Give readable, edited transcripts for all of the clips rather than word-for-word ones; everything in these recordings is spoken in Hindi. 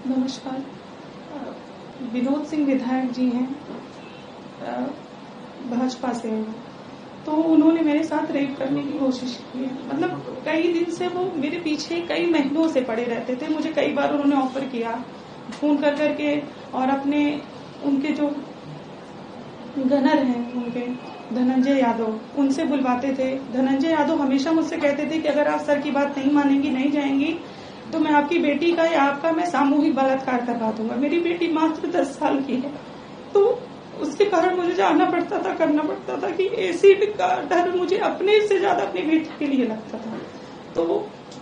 नमस्कार। विनोद सिंह विधायक जी हैं, भाजपा से हैं। तो उन्होंने मेरे साथ रेप करने की कोशिश की है। मतलब कई दिन से वो मेरे पीछे कई महीनों से पड़े रहते थे। मुझे कई बार उन्होंने ऑफर किया फोन कर करके, और अपने उनके जो गनर हैं उनके धनंजय यादव, उनसे बुलवाते थे। धनंजय यादव हमेशा मुझसे कहते थे कि अगर आप सर की बात नहीं मानेंगी, नहीं जाएंगी, तो मैं आपकी बेटी का या आपका मैं सामूहिक बलात्कार करवा दूंगा। मेरी बेटी मात्र 10 साल की है, तो उसके कारण मुझे जाना पड़ता था, करना पड़ता था कि एसिड का डर मुझे अपने से ज्यादा अपनी बेटी के लिए लगता था। तो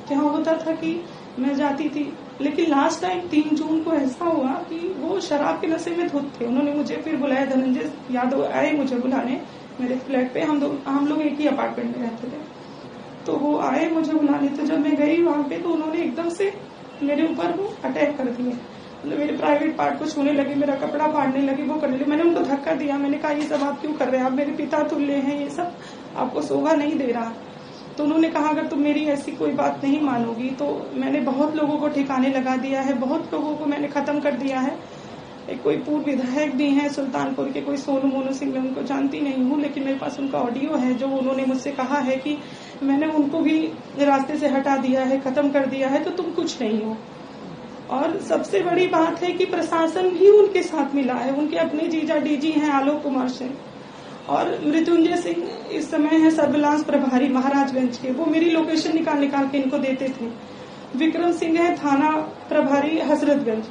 क्या होता था कि मैं जाती थी, लेकिन लास्ट टाइम 3 जून को ऐसा हुआ कि वो शराब के नशे में धुत थे। उन्होंने मुझे फिर बुलाया, धनंजय यादव आए मुझे बुलाने मेरे फ्लैट पे। हम लोग एक ही अपार्टमेंट में रहते थे, तो वो आए मुझे बुलाने। तो जब मैं गई वहां पे, तो उन्होंने एकदम से मेरे ऊपर वो अटैक कर दिया। मतलब मेरे प्राइवेट पार्ट को छूने लगे, मेरा कपड़ा फाड़ने लगे, वो करने लगे। मैंने उनको धक्का दिया। मैंने कहा, ये सब आप क्यों कर रहे हैं? आप मेरे पिता तुल्य हैं, ये सब आपको शोभा नहीं दे रहा। तो उन्होंने कहा, अगर तुम मेरी ऐसी कोई बात नहीं मानोगी तो मैंने बहुत लोगों को ठिकाने लगा दिया है, बहुत लोगों को मैंने खत्म कर दिया है। एक कोई पूर्व विधायक भी हैं सुल्तानपुर के, कोई सोनू मोनू सिंह, मैं उनको जानती नहीं हूँ, लेकिन मेरे पास उनका ऑडियो है जो उन्होंने मुझसे कहा है कि मैंने उनको भी रास्ते से हटा दिया है, खत्म कर दिया है, तो तुम कुछ नहीं हो। और सबसे बड़ी बात है कि प्रशासन भी उनके साथ मिला है। उनके अपने जीजा डीजी हैं आलोक कुमार सिंह, और मृत्युंजय सिंह इस समय है सर्विलांस प्रभारी महाराजगंज के, वो मेरी लोकेशन निकाल निकाल के इनको देते थे। विक्रम सिंह है थाना प्रभारी हजरतगंज,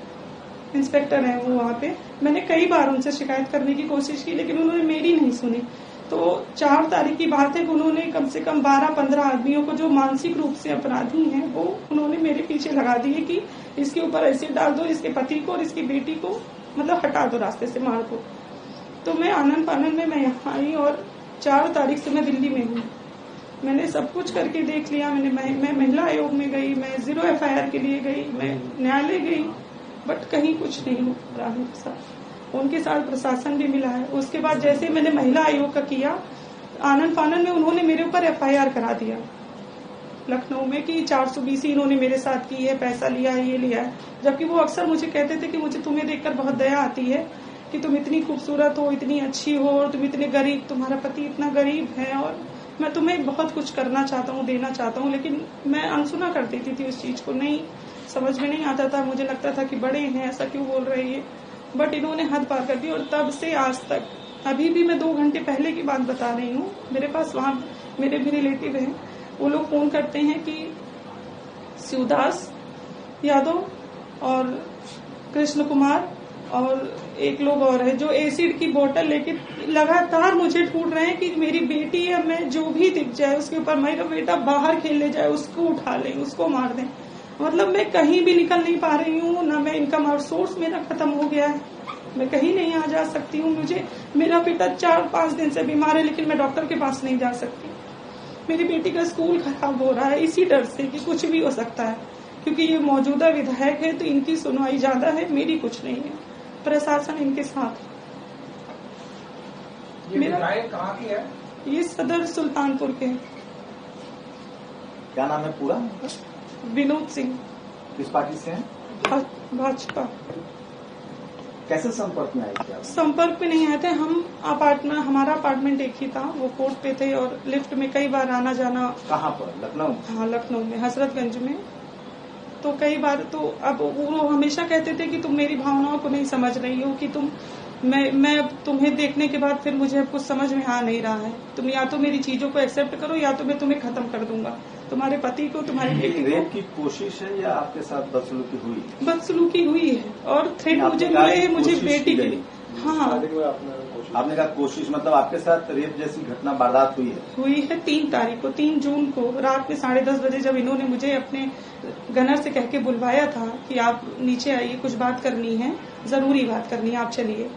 इंस्पेक्टर है वो वहाँ पे। मैंने कई बार उनसे शिकायत करने की कोशिश की, लेकिन उन्होंने मेरी नहीं सुनी। तो 4 तारीख की बात है कि उन्होंने कम से कम 12-15 आदमियों को जो मानसिक रूप से अपराधी हैं, वो उन्होंने मेरे पीछे लगा दिए कि इसके ऊपर एसिड डाल दो, इसके पति को और इसकी बेटी को मतलब हटा दो रास्ते से, मार दो। तो मैं आनंद पानंद में मैं यहाँ आई, और 4 तारीख से मैं दिल्ली में हूँ। मैंने सब कुछ करके देख लिया। मैं महिला आयोग में गई, मैं 0 FIR के लिए गई, मैं न्यायालय गई, बट कहीं कुछ नहीं हो रहा है साथ। उनके साथ प्रशासन भी मिला है। उसके बाद जैसे मैंने महिला आयोग का किया, आनंद फानंद में उन्होंने मेरे ऊपर FIR करा दिया लखनऊ में कि 420 इन्होंने मेरे साथ की है, पैसा लिया है, ये लिया है। जबकि वो अक्सर मुझे कहते थे कि मुझे तुम्हें देखकर बहुत दया आती है कि तुम इतनी खूबसूरत हो, इतनी अच्छी हो, और तुम इतने गरीब, तुम्हारा पति इतना गरीब है, और मैं तुम्हें बहुत कुछ करना चाहता हूँ, देना चाहता हूँ। लेकिन मैं अनसुना कर देती थी उस चीज को, नहीं समझ में नहीं आता था। मुझे लगता था कि बड़े हैं, ऐसा क्यों बोल रहे हैं। बट इन्होंने हद पार कर दी, और तब से आज तक, अभी भी मैं 2 घंटे पहले की बात बता रही हूँ, मेरे पास वहाँ मेरे भी रिलेटिव हैं, वो लोग फोन करते हैं कि शिवदास यादव और कृष्ण कुमार और एक लोग और है, जो एसिड की बोतल लेके लगातार मुझे ढूंढ रहे हैं कि मेरी बेटी है, मैं जो भी दिख जाए उसके ऊपर, मेरा बेटा बाहर खेलने जाए उसको उठा लें, उसको मार दें। मतलब मैं कहीं भी निकल नहीं पा रही हूँ, ना मैं इनकम और सोर्स मेरा खत्म हो गया है, मैं कहीं नहीं आ जा सकती हूँ। मुझे मेरा पिता 4-5 दिन से बीमार है, लेकिन मैं डॉक्टर के पास नहीं जा सकती। मेरी बेटी का स्कूल खराब हो रहा है इसी डर से कि कुछ भी हो सकता है, क्योंकि ये मौजूदा विधायक है तो इनकी सुनवाई ज्यादा है, मेरी कुछ नहीं है। प्रशासन इनके साथ। ये विधायक कहाँ की है? ये सदर सुल्तानपुर के। क्या नाम है पूरा? विनोद सिंह। किस पार्टी से हैं? भाजपा। कैसे संपर्क में आए थे आप? संपर्क में नहीं आए थे हम। हमारा अपार्टमेंट एक ही था, वो कोर्ट पे थे, और लिफ्ट में कई बार आना जाना। कहाँ पर? लखनऊ? हाँ, लखनऊ में हजरतगंज में। तो कई बार तो अब वो हमेशा कहते थे कि तुम मेरी भावनाओं को नहीं समझ रही हो, कि मैं तुम्हें देखने के बाद फिर मुझे कुछ समझ में आ नहीं रहा है। तुम या तो मेरी चीजों को एक्सेप्ट करो, या तो मैं तुम्हें खत्म कर दूंगा, तुम्हारे पति को, तुम्हारी बेटी को। रेप की कोशिश है या आपके साथ बदसलूकी हुई? बदसलूकी हुई है, और थ्रेट मुझे मिले है, मुझे बेटी के लिए। हाँ, आपने कहा कोशिश, मतलब आपके साथ रेप जैसी घटना वारदात हुई है 3 तारीख को, 3 जून को रात में 10:30 बजे, जब इन्होंने मुझे अपने गनर से कह के बुलवाया था कि आप नीचे आइए, कुछ बात करनी है, जरूरी बात करनी है, आप चलिए।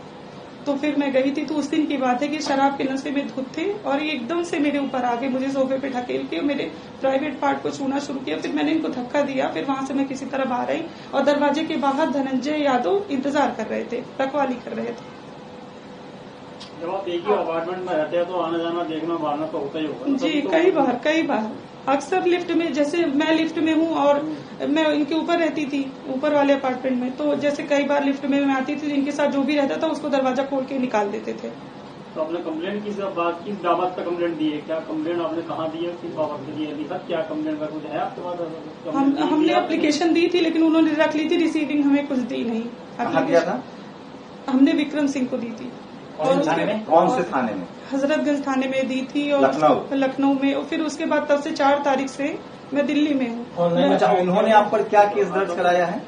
तो फिर मैं गई थी। तो उस दिन की बात है कि शराब के नशे में धुत थे, और ये एकदम से मेरे ऊपर आके मुझे सोफे पे ढकेल के मेरे प्राइवेट पार्ट को छूना शुरू किया। फिर मैंने इनको धक्का दिया, फिर वहां से मैं किसी तरह बाहर आई, और दरवाजे के बाहर धनंजय यादव इंतजार कर रहे थे, रखवाली कर रहे थे। जब आप एक ही अपार्टमेंट में रहते हैं तो आना जाना देखना मारना तो होता ही होगा। जी, कई बार अक्सर लिफ्ट में, जैसे मैं लिफ्ट में हूँ और मैं इनके ऊपर रहती थी, ऊपर वाले अपार्टमेंट में, तो जैसे कई बार लिफ्ट में मैं आती थी, इनके साथ जो भी रहता था उसको दरवाजा खोल के निकाल देते थे। तो आपने कंप्लेंट किस बाबत पे कंप्लेंट दी है? क्या कंप्लेंट आपने कहाँ दी है, किस बाबत पे दी है? लिखा क्या कंप्लेंट का कुछ है आपके पास? हमने एप्लीकेशन दी थी, लेकिन उन्होंने रख ली थी, रिसीविंग हमें कुछ दी नहीं। कहाँ दिया था? हमने विक्रम सिंह को दी थी। कौन से थाने में? हजरतगंज थाने में दी थी और लखनऊ में, और फिर उसके बाद तब से 4 तारीख से मैं दिल्ली में हूँ। अच्छा, उन्होंने आप पर क्या केस दर्ज कराया है?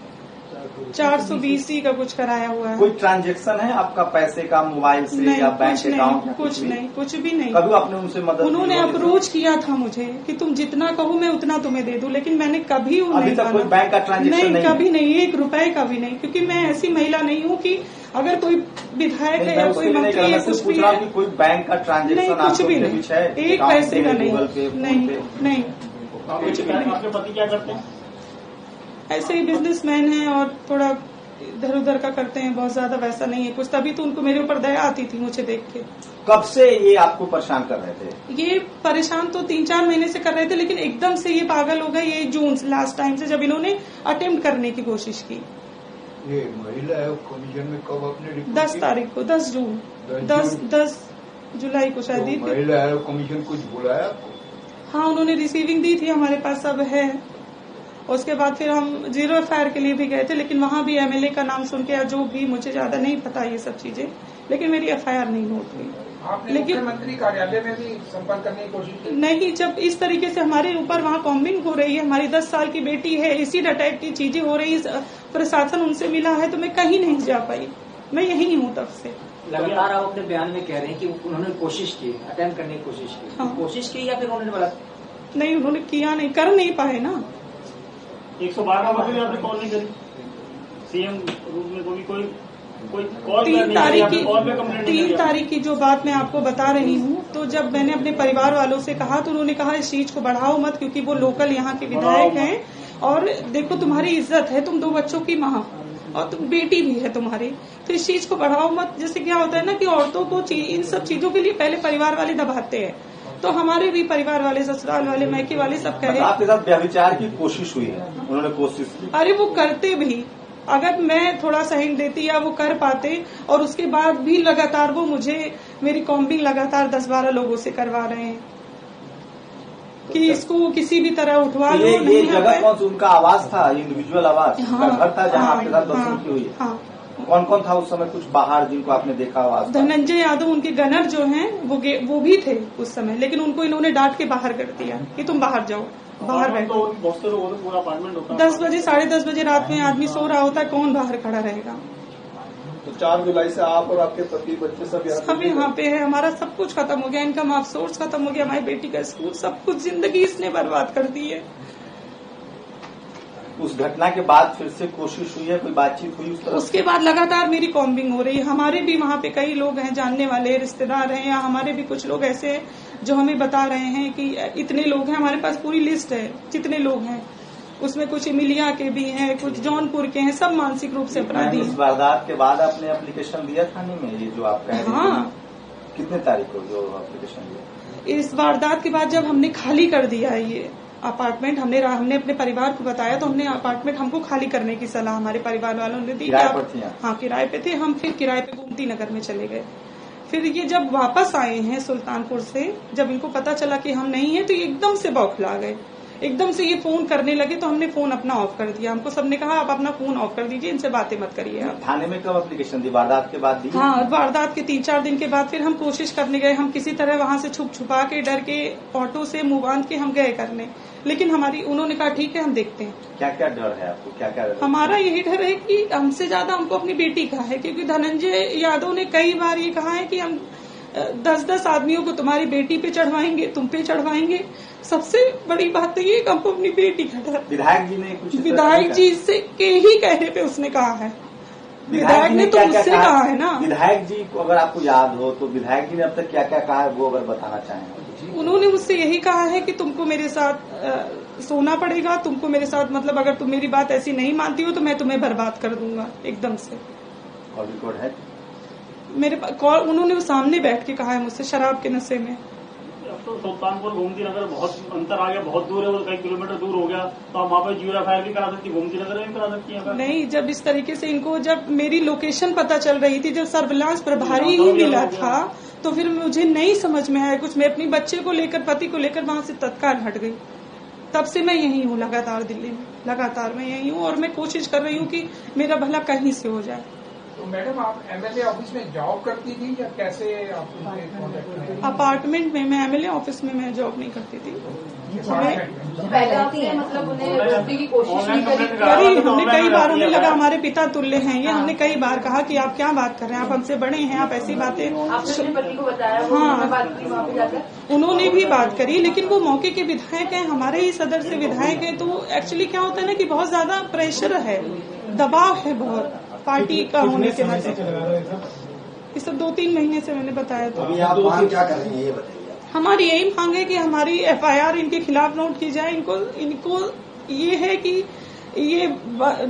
420 का कुछ कराया हुआ है। कोई ट्रांजैक्शन है आपका पैसे का मोबाइल से या बैंक अकाउंट? कुछ भी नहीं। कभी आपने उनसे मदद? उन्होंने अप्रोच किया था मुझे कि तुम जितना कहो मैं उतना तुम्हें दे दूं, लेकिन मैंने कभी अभी तक कोई बैंक का ट्रांजैक्शन नहीं? कभी नहीं, 1 रुपए का भी नहीं, क्योंकि मैं ऐसी महिला नहीं हूँ कि अगर कोई विधायक है या कोई मंत्री है कुछ भी है, कोई बैंक का ट्रांजैक्शन कुछ भी नहीं, 1 पैसे का नहीं। आपके पति क्या करते हैं? ऐसे ही बिजनेसमैन हैं और थोड़ा इधर उधर का करते हैं, बहुत ज्यादा वैसा नहीं है कुछ। तभी तो उनको मेरे ऊपर दया आती थी मुझे देख के। कब से ये आपको परेशान कर रहे थे? ये परेशान तो 3-4 महीने से कर रहे थे, लेकिन एकदम से ये पागल हो गए। ये जून लास्ट टाइम से जब इन्होंने अटेम्प्ट करने की कोशिश की। ये महिला आयोग कमीशन में कब आपने 10 तारीख को, 10 जून, 10 जुलाई को शायद दी थी। महिला आयोग कमीशन कुछ बुलाया आपको? हाँ, उन्होंने रिसीविंग दी थी, हमारे पास सब है। उसके बाद फिर हम 0 FIR के लिए भी गए थे, लेकिन वहाँ भी MLA का नाम सुन के, या जो भी, मुझे ज्यादा नहीं पता ये सब चीजें, लेकिन मेरी FIR नहीं होती। आपने मुख्यमंत्री कार्यालय में भी संपर्क करने की कोशिश की? नहीं, जब इस तरीके से हमारे ऊपर वहाँ कॉम्बिंग हो रही है, हमारी 10 साल की बेटी है, इसी टाइप की चीजें हो रही है, प्रशासन उनसे मिला है, तो मैं कहीं नहीं जा पाई। मैं यही हूँ तब से। लगातार आप अपने बयान में कह रहे हैं कि उन्होंने कोशिश की, अटेम्प्ट करने की कोशिश की। हाँ। कोशिश की या फिर उन्होंने बोला? नहीं, उन्होंने किया नहीं, कर नहीं पाए ना। 112 नंबर भी आपने कॉल नहीं करी? सीएम रूप में कोई कॉल? 3 तारीख की जो बात मैं आपको बता रही हूँ, तो जब मैंने अपने परिवार वालों से कहा तो उन्होंने कहा इस चीज को बढ़ाओ मत, क्योंकि वो लोकल यहाँ के विधायक हैं, और देखो तुम्हारी इज्जत है, तुम 2 बच्चों की माँ और तुम बेटी भी है तुम्हारी, तो इस चीज को बढ़ाओ मत। जैसे क्या होता है ना कि औरतों को इन सब चीजों के लिए पहले परिवार वाले दबाते हैं, तो हमारे भी परिवार वाले, ससुराल वाले, मैके वाले सब कहे। आपके साथ व्यभिचार की कोशिश हुई है? उन्होंने कोशिश की? अरे वो करते भी, अगर मैं थोड़ा सा हिंट देती या वो कर पाते, और उसके बाद भी लगातार वो मुझे, मेरी कॉम्बिंग लगातार 10-12 लोगों से करवा रहे हैं कि इसको किसी भी तरह उठवा लो। ये जगह कौन सी उनका आवास था? इंडिविजुअल आवास? हाँ, घर था जहाँ आपके साथ हाँ, की हुई? हाँ। कौन कौन था उस समय? कुछ बाहर जिनको आपने देखा हुआ? धनंजय यादव, उनके गनर जो हैं वो भी थे उस समय, लेकिन उनको इन्होंने डांट के बाहर कर दिया कि तुम बाहर जाओ, बाहर बैठो। बहुत से लोगों को पूरा अपार्टमेंट होता है। 10 बजे 10:30 बजे रात में आदमी सो रहा होता है, कौन बाहर खड़ा रहेगा? तो 4 जुलाई से आप और आपके पति बच्चे सब यहाँ पे है। हमारा सब कुछ खत्म हो गया, इनकम ऑफ सोर्स खत्म हो गया, हमारी बेटी का स्कूल, सब कुछ जिंदगी इसने बर्बाद कर दी है। उस घटना के बाद फिर से कोशिश हुई है? कोई बातचीत हुई उस तरह? उसके बाद लगातार मेरी कॉम्बिंग हो रही है। हमारे भी वहाँ पे कई लोग हैं, जानने वाले रिश्तेदार हैं, या हमारे भी कुछ लोग ऐसे हैं जो हमें बता रहे हैं कि इतने लोग हैं। हमारे पास पूरी लिस्ट है जितने लोग हैं, उसमें कुछ इमिलिया के भी हैं, कुछ जौनपुर के हैं, सब मानसिक रूप से अपराधी हैं। इस वारदात के बाद आपने एप्लीकेशन दिया थाने में? ये जो आप कह रहे हैं? हाँ। कितने तारीख को जो एप्लीकेशन दिया? इस वारदात के बाद जब हमने खाली कर दिया ये अपार्टमेंट, हमने अपने परिवार को बताया, तो हमने अपार्टमेंट हमको खाली करने की सलाह हमारे परिवार वालों ने दी। किराए पर थी? हाँ, किराए पे थे हम। फिर किराए पे गोमती नगर में चले गए। फिर ये जब वापस आए हैं सुल्तानपुर से, जब इनको पता चला कि हम नहीं है, तो ये एकदम से बौखला गए, एकदम से ये फोन करने लगे। तो हमने फोन अपना ऑफ कर दिया। हमको सबने कहा आप अपना फोन ऑफ कर दीजिए, इनसे बातें मत करिए आप। थाने में कब एप्लीकेशन दी? वारदात के बाद दी? हाँ, वारदात के 3-4 दिन के बाद फिर हम कोशिश करने गए। हम किसी तरह वहां से छुपा के, डर के, ऑटो से मुंह बांध के हम गए करने, लेकिन उन्होंने कहा ठीक है हम देखते हैं। क्या क्या डर है आपको? क्या क्या? हमारा यही डर है कि हमसे ज्यादा हमको अपनी बेटी का है, क्योंकि धनंजय यादव ने कई बार ये कहा है कि हम 10-10 आदमियों को तुम्हारी बेटी पे चढ़वाएंगे, तुम पे चढ़वाएंगे। सबसे बड़ी बात तो ये कि हमको अपनी बेटी का डर। विधायक जी ने कुछ? विधायक जी से के ही कहने पे उसने कहा है। विधायक ने तो मुझसे कहा है ना। विधायक जी को अगर आपको याद हो तो विधायक जी ने अब तक क्या क्या कहा है, वो अगर बताना चाहें? उन्होंने मुझसे यही कहा है कि तुमको मेरे साथ सोना पड़ेगा, तुमको मेरे साथ, मतलब अगर तुम मेरी बात ऐसी नहीं मानती हो तो मैं तुम्हें बर्बाद कर दूंगा एकदम से। और रिकॉर्ड है? मेरे कॉल उन्होंने सामने बैठ के कहा है मुझसे शराब के नशे में। अब तो सुल्तानपुर गोमती नगर बहुत अंतर आ गया, बहुत दूर है, वो कई किलोमीटर दूर हो गया, तो आप वहाँ पे GeoFire भी करा सकती, गोमती नगर में भी करा सकती है। नहीं, जब इस तरीके से इनको जब मेरी लोकेशन पता चल रही थी, जब सर्विलांस प्रभारी ही मिला था, तो फिर मुझे नहीं समझ में आया कुछ। मैं अपनी बच्चे को लेकर, पति को लेकर वहां से तत्काल हट गई। तब से मैं यही हूँ, लगातार दिल्ली में, लगातार मैं यही हूँ और मैं कोशिश कर रही हूँ कि मेरा भला कहीं से हो जाए। तो मैडम आप MLA ऑफिस में जॉब करती थी या कैसे आप उनसे कॉन्टेक्ट में? अपार्टमेंट में, मैं MLA ऑफिस में मैं जॉब नहीं करती थी। पहले आती है, मतलब उन्हें रोकने की कोशिश नहीं करी हमने कई बार। उन्हें लगा हमारे पिता तुल्य हैं ये। हमने कई बार कहा कि आप क्या बात कर रहे हैं, आप हमसे बड़े हैं, आप ऐसी बातें। आपने अपने पति को बताया? हाँ, बात की वहाँ पे जाकर? उन्होंने भी बात करी, लेकिन वो मौके के विधायक हैं, हमारे ही सदर से विधायक हैं। तो एक्चुअली क्या होता है ना कि बहुत ज्यादा प्रेशर है, दबाव है बहुत पार्टी का होने के नाते। ये सब 2-3 महीने से मैंने बताया। तो अभी आप मांग क्या कर रही हैं ये बताइए? हमारी यही मांग है कि हमारी FIR इनके खिलाफ नोट की जाए। इनको ये है कि ये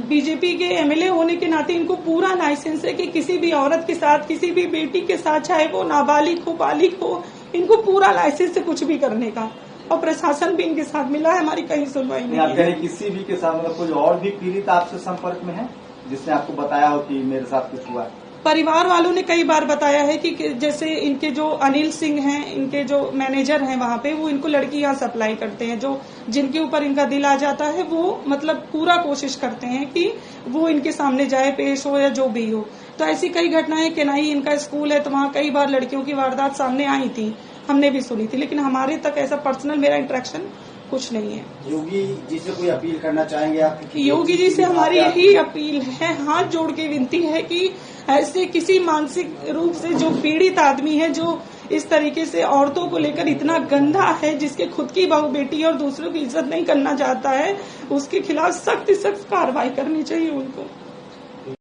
बीजेपी के MLA होने के नाते इनको पूरा लाइसेंस है कि किसी भी औरत के साथ, किसी भी बेटी के साथ, चाहे वो नाबालिग हो बालिग हो, इनको पूरा लाइसेंस है कुछ भी करने का। और प्रशासन भी इनके साथ मिला है, हमारी कहीं सुनवाई नहीं है। किसी भी के साथ मतलब कोई और भी पीड़ित आपसे संपर्क में है जिसने आपको बताया हो कि मेरे साथ कुछ हुआ? परिवार वालों ने कई बार बताया है कि जैसे इनके जो अनिल सिंह हैं, इनके जो मैनेजर हैं वहाँ पे, वो इनको लड़कियां सप्लाई करते हैं। जो जिनके ऊपर इनका दिल आ जाता है वो मतलब पूरा कोशिश करते हैं कि वो इनके सामने जाए, पेश हो या जो भी हो। तो ऐसी कई घटनाएं, केनाई इनका स्कूल है तो वहाँ कई बार लड़कियों की वारदात सामने आई थी, हमने भी सुनी थी, लेकिन हमारे तक ऐसा पर्सनल मेरा इंटरेक्शन कुछ नहीं है। योगी जी से कोई अपील करना चाहेंगे आप? योगी जी से हमारी यही अपील है, हाथ जोड़ के विनती है कि ऐसे किसी मानसिक रूप से जो पीड़ित आदमी है, जो इस तरीके से औरतों को लेकर इतना गंदा है, जिसके खुद की बहू बेटी और दूसरों की इज्जत नहीं करना चाहता है, उसके खिलाफ सख्त कार्रवाई करनी चाहिए उनको।